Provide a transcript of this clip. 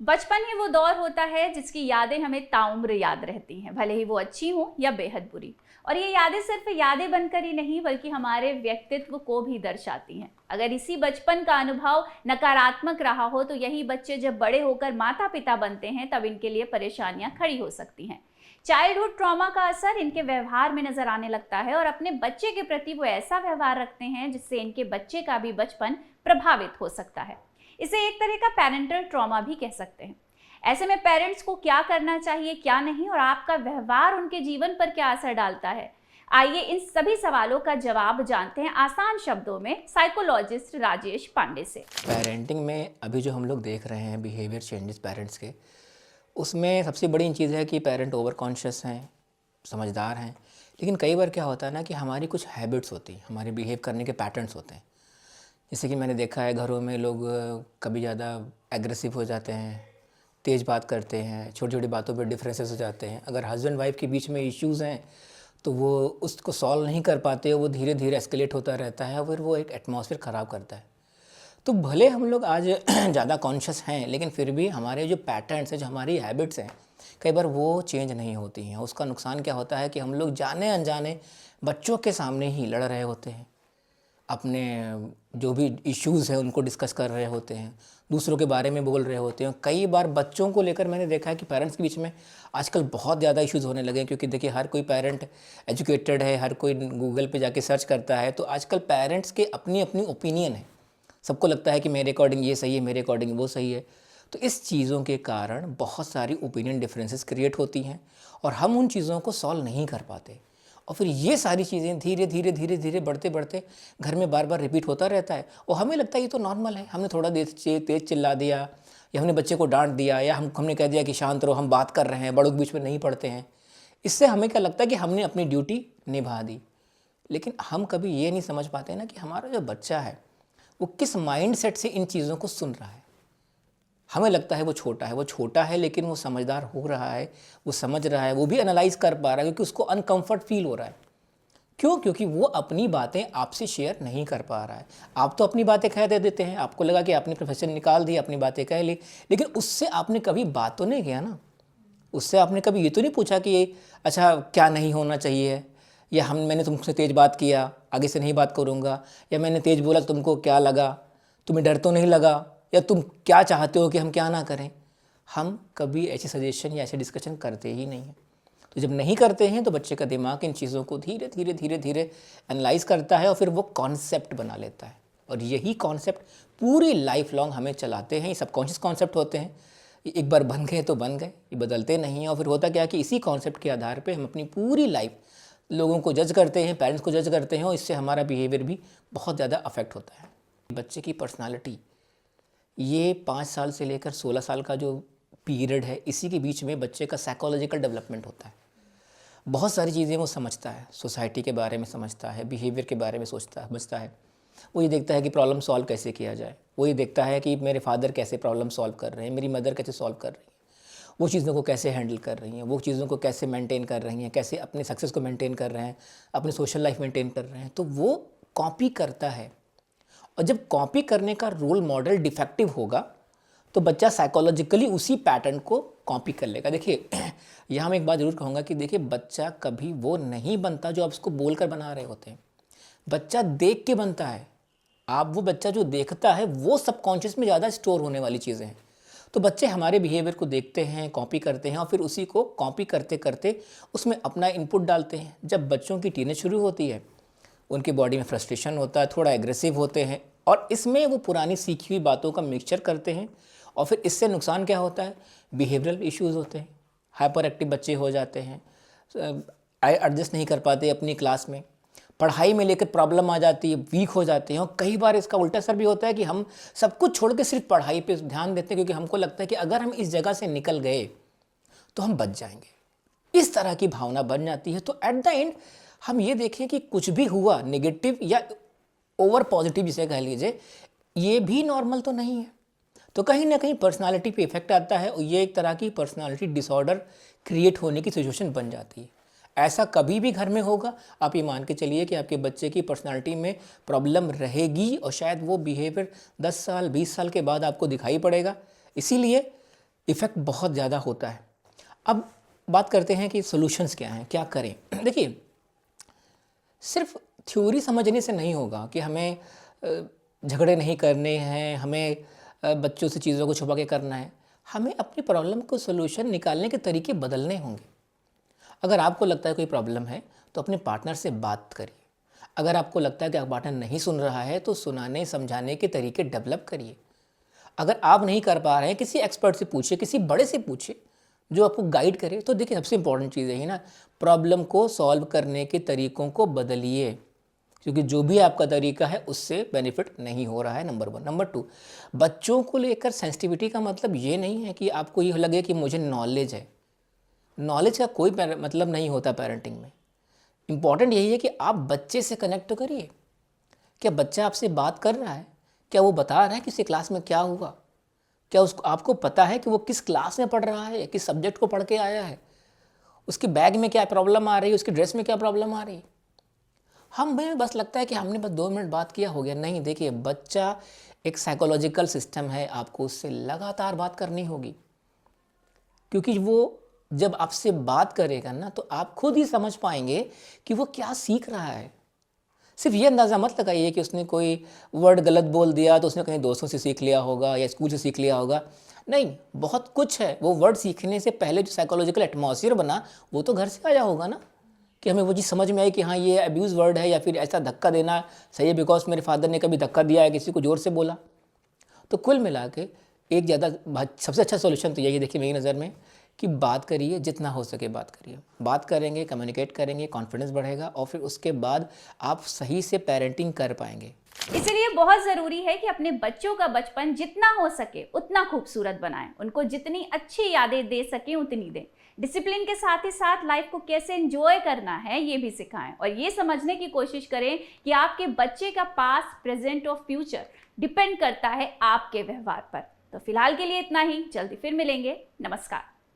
बचपन ही वो दौर होता है जिसकी यादें हमें ताउम्र याद रहती हैं, भले ही वो अच्छी हों या बेहद बुरी। और ये यादें सिर्फ यादें बनकर ही नहीं बल्कि हमारे व्यक्तित्व को भी दर्शाती हैं। अगर इसी बचपन का अनुभव नकारात्मक रहा हो तो यही बच्चे जब बड़े होकर माता पिता बनते हैं तब इनके लिए परेशानियां खड़ी हो सकती हैं। चाइल्डहुड ट्रॉमा का असर इनके व्यवहार में नजर आने लगता है और अपने बच्चे के प्रति वो ऐसा व्यवहार रखते हैं जिससे इनके बच्चे का भी बचपन प्रभावित हो सकता है। इसे एक तरह का पेरेंटल ट्रॉमा भी कह सकते हैं। ऐसे में पेरेंट्स को क्या करना चाहिए, क्या नहीं, और आपका व्यवहार उनके जीवन पर क्या असर डालता है? आइए इन सभी सवालों का जवाब जानते हैं आसान शब्दों में साइकोलॉजिस्ट राजेश पांडे से। पेरेंटिंग में अभी जो हम लोग देख रहे हैं बिहेवियर चेंजेस पेरेंट्स के, उसमें सबसे बड़ी चीज़ है कि पेरेंट ओवर कॉन्शियस हैं, समझदार हैं। लेकिन कई बार क्या होता है ना कि हमारी कुछ हैबिट्स होती हैं, हमारे बिहेव करने के पैटर्न्स होते हैं। जैसे कि मैंने देखा है घरों में लोग कभी ज़्यादा एग्रेसिव हो जाते हैं, तेज़ बात करते हैं, छोटी छोटी बातों पे डिफरेंसेस हो जाते हैं। अगर हस्बैंड वाइफ के बीच में इश्यूज़ हैं तो वो उसको सॉल्व नहीं कर पाते, वो धीरे धीरे एस्केलेट होता रहता है और फिर वो एक एटमॉस्फेयर ख़राब करता है। तो भले हम लोग आज ज़्यादा कॉन्शियस हैं, लेकिन फिर भी हमारे जो पैटर्न्स हैं, जो हमारी हैबिट्स हैं, कई बार वो चेंज नहीं होती हैं। उसका नुकसान क्या होता है कि हम लोग जाने अनजाने बच्चों के सामने ही लड़ रहे होते हैं, अपने जो भी इश्यूज़ हैं उनको डिस्कस कर रहे होते हैं, दूसरों के बारे में बोल रहे होते हैं। कई बार बच्चों को लेकर मैंने देखा है कि पेरेंट्स के बीच में आजकल बहुत ज़्यादा इश्यूज़ होने लगे हैं, क्योंकि देखिए हर कोई पेरेंट एजुकेटेड है, हर कोई गूगल पे जाके सर्च करता है। तो आजकल पेरेंट्स के अपनी अपनी ओपिनियन है, सबको लगता है कि मेरे अकॉर्डिंग ये सही है, मेरे अकॉर्डिंग वो सही है। तो इस चीज़ों के कारण बहुत सारी ओपिनियन डिफरेंसेस क्रिएट होती हैं और हम उन चीज़ों को सॉल्व नहीं कर पाते। और फिर ये सारी चीज़ें धीरे धीरे धीरे धीरे बढ़ते बढ़ते घर में बार बार रिपीट होता रहता है और हमें लगता है ये तो नॉर्मल है। हमने थोड़ा देर तेज़ चिल्ला दिया या हमने बच्चे को डांट दिया या हमने कह दिया कि शांत रहो, हम बात कर रहे हैं, बड़ों के बीच में नहीं पढ़ते हैं। इससे हमें क्या लगता है कि हमने अपनी ड्यूटी निभा दी। लेकिन हम कभी ये नहीं समझ पाते ना कि हमारा जो बच्चा है वो किस माइंडसेट से इन चीज़ों को सुन रहा है। हमें लगता है वो छोटा है लेकिन वो समझदार हो रहा है, वो समझ रहा है, वो भी एनालाइज कर पा रहा है, क्योंकि उसको अनकंफर्ट फील हो रहा है। क्यों? क्योंकि वो अपनी बातें आपसे शेयर नहीं कर पा रहा है। आप तो अपनी बातें कह दे देते हैं, आपको लगा कि आपने प्रोफेशन निकाल दी, अपनी बातें कह ली, लेकिन उससे आपने कभी बात तो नहीं किया ना। उससे आपने कभी ये तो नहीं पूछा कि अच्छा क्या नहीं होना चाहिए, या मैंने तुमसे तेज़ बात किया, आगे से नहीं बात करूँगा, या मैंने तेज़ बोला तुमको क्या लगा, तुम्हें डर तो नहीं लगा, या तुम क्या चाहते हो कि हम क्या ना करें। हम कभी ऐसे सजेशन या ऐसे डिस्कशन करते ही नहीं हैं। तो जब नहीं करते हैं तो बच्चे का दिमाग इन चीज़ों को धीरे धीरे धीरे धीरे एनालाइज करता है और फिर वो कॉन्सेप्ट बना लेता है। और यही कॉन्सेप्ट पूरी लाइफ लॉन्ग हमें चलाते हैं। ये सबकॉन्शियस कॉन्सेप्ट होते हैं, ये एक बार बन गए तो बन गए, ये बदलते नहीं हैं। और फिर होता क्या कि इसी कॉन्सेप्ट के आधार पे हम अपनी पूरी लाइफ लोगों को जज करते हैं, पेरेंट्स को जज करते हैं, और इससे हमारा बिहेवियर भी बहुत ज़्यादा अफेक्ट होता है। बच्चे की पर्सनालिटी, ये 5 साल से लेकर 16 साल का जो पीरियड है, इसी के बीच में बच्चे का साइकोलॉजिकल डेवलपमेंट होता है। बहुत सारी चीज़ें वो समझता है, सोसाइटी के बारे में समझता है, बिहेवियर के बारे में समझता है। वो ये देखता है कि प्रॉब्लम सॉल्व कैसे किया जाए, वो ये देखता है कि मेरे फादर कैसे प्रॉब्लम सॉल्व कर रहे हैं, मेरी मदर कैसे सॉल्व कर रही हैं, वो चीज़ों को कैसे हैंडल कर रही हैं, वो चीज़ों को कैसे मेंटेन कर रही हैं, कैसे अपने सक्सेस को मेंटेन कर रहे हैं, अपनी सोशल लाइफ मेंटेन कर रहे हैं। तो वो कॉपी करता है। और जब कॉपी करने का रोल मॉडल डिफेक्टिव होगा तो बच्चा साइकोलॉजिकली उसी पैटर्न को कॉपी कर लेगा। देखिए यहाँ मैं एक बात ज़रूर कहूँगा कि देखिए बच्चा कभी वो नहीं बनता जो आप उसको बोल कर बना रहे होते हैं, बच्चा देख के बनता है। आप वो बच्चा जो देखता है वो सबकॉन्शियस में ज़्यादा स्टोर होने वाली चीज़ें हैं। तो बच्चे हमारे बिहेवियर को देखते हैं, कॉपी करते हैं और फिर उसी को कॉपी करते करते उसमें अपना इनपुट डालते हैं। जब बच्चों की टीनेज शुरू होती है, उनकी बॉडी में फ्रस्ट्रेशन होता है, थोड़ा एग्रेसिव होते हैं और इसमें वो पुरानी सीखी हुई बातों का मिक्सचर करते हैं। और फिर इससे नुकसान क्या होता है, बिहेवियरल इश्यूज़ होते हैं, हाइपर एक्टिव बच्चे हो जाते हैं, एडजस्ट नहीं कर पाते अपनी क्लास में, पढ़ाई में लेकर प्रॉब्लम आ जाती है, वीक हो जाते हैं। और कई बार इसका उल्टा असर भी होता है कि हम सब कुछ छोड़ के सिर्फ पढ़ाई पे ध्यान देते हैं, क्योंकि हमको लगता है कि अगर हम इस जगह से निकल गए तो हम बच जाएंगे। इस तरह की भावना बन जाती है। तो एट द एंड हम ये देखें कि कुछ भी हुआ नेगेटिव या ओवर पॉजिटिव जिसे कह लीजिए, ये भी नॉर्मल तो नहीं है। तो कहीं ना कहीं पर्सनालिटी पे इफेक्ट आता है और ये एक तरह की पर्सनालिटी डिसऑर्डर क्रिएट होने की सिचुएशन बन जाती है। ऐसा कभी भी घर में होगा, आप ये मान के चलिए कि आपके बच्चे की पर्सनालिटी में प्रॉब्लम रहेगी और शायद वो बिहेवियर 10 साल 20 साल के बाद आपको दिखाई पड़ेगा। इसीलिए इफ़ेक्ट बहुत ज़्यादा होता है। अब बात करते हैं कि सॉल्यूशंस क्या हैं, क्या करें। देखिए, सिर्फ थ्योरी समझने से नहीं होगा कि हमें झगड़े नहीं करने हैं, हमें बच्चों से चीज़ों को छुपा के करना है। हमें अपनी प्रॉब्लम को सॉल्यूशन निकालने के तरीके बदलने होंगे। अगर आपको लगता है कोई प्रॉब्लम है तो अपने पार्टनर से बात करिए। अगर आपको लगता है कि आपका पार्टनर नहीं सुन रहा है तो सुनाने समझाने के तरीके डेवलप करिए। अगर आप नहीं कर पा रहे हैं, किसी एक्सपर्ट से पूछिए, किसी बड़े से पूछिए जो आपको गाइड करे। तो देखिए, सबसे इंपॉर्टेंट चीज़ है ना, प्रॉब्लम को सॉल्व करने के तरीकों को बदलिए, क्योंकि जो भी आपका तरीका है उससे बेनिफिट नहीं हो रहा है, नंबर 1। नंबर 2, बच्चों को लेकर सेंसिटिविटी का मतलब ये नहीं है कि आपको ये लगे कि मुझे नॉलेज है। नॉलेज का कोई मतलब नहीं होता पेरेंटिंग में। इम्पॉर्टेंट यही है कि आप बच्चे से कनेक्ट तो करिए। क्या बच्चा आपसे बात कर रहा है? क्या वो बता रहा है कि उसकी क्लास में क्या हुआ? क्या उसको आपको पता है कि वो किस क्लास में पढ़ रहा है, किस सब्जेक्ट को पढ़ के आया है, उसके बैग में क्या प्रॉब्लम आ रही है, उसकी ड्रेस में क्या प्रॉब्लम आ रही है? हमें बस लगता है कि हमने बस 2 मिनट बात किया, हो गया। नहीं, देखिए, बच्चा एक साइकोलॉजिकल सिस्टम है, आपको उससे लगातार बात करनी होगी, क्योंकि वो जब आपसे बात करेगा ना तो आप खुद ही समझ पाएंगे कि वो क्या सीख रहा है। सिर्फ ये अंदाज़ा मत लगाइए कि उसने कोई वर्ड गलत बोल दिया तो उसने कहीं दोस्तों से सीख लिया होगा या स्कूल से सीख लिया होगा। नहीं, बहुत कुछ है। वो वर्ड सीखने से पहले जो साइकोलॉजिकल एटमॉस्फेयर बना वो तो घर से आया होगा ना, कि हमें वो चीज़ समझ में आई कि हाँ, ये अब्यूज़ वर्ड है या फिर ऐसा धक्का देना सही है बिकॉज मेरे फादर ने कभी धक्का दिया है, किसी को ज़ोर से बोला। तो कुल मिला के एक सबसे अच्छा सॉल्यूशन तो यही है, देखिए मेरी नज़र में, कि बात करिए, जितना हो सके बात करिए। बात करेंगे, कम्युनिकेट करेंगे, कॉन्फिडेंस बढ़ेगा और फिर उसके बाद आप सही से पेरेंटिंग कर पाएंगे। इसलिए बहुत ज़रूरी है कि अपने बच्चों का बचपन जितना हो सके उतना खूबसूरत बनाएं, उनको जितनी अच्छी यादें दे सकें उतनी दें। डिसिप्लिन के साथ ही साथ लाइफ को कैसे एंजॉय करना है ये भी सिखाएं और ये समझने की कोशिश करें कि आपके बच्चे का पास्ट, प्रेजेंट और फ्यूचर डिपेंड करता है आपके व्यवहार पर। तो फिलहाल के लिए इतना ही, जल्दी फिर मिलेंगे। नमस्कार।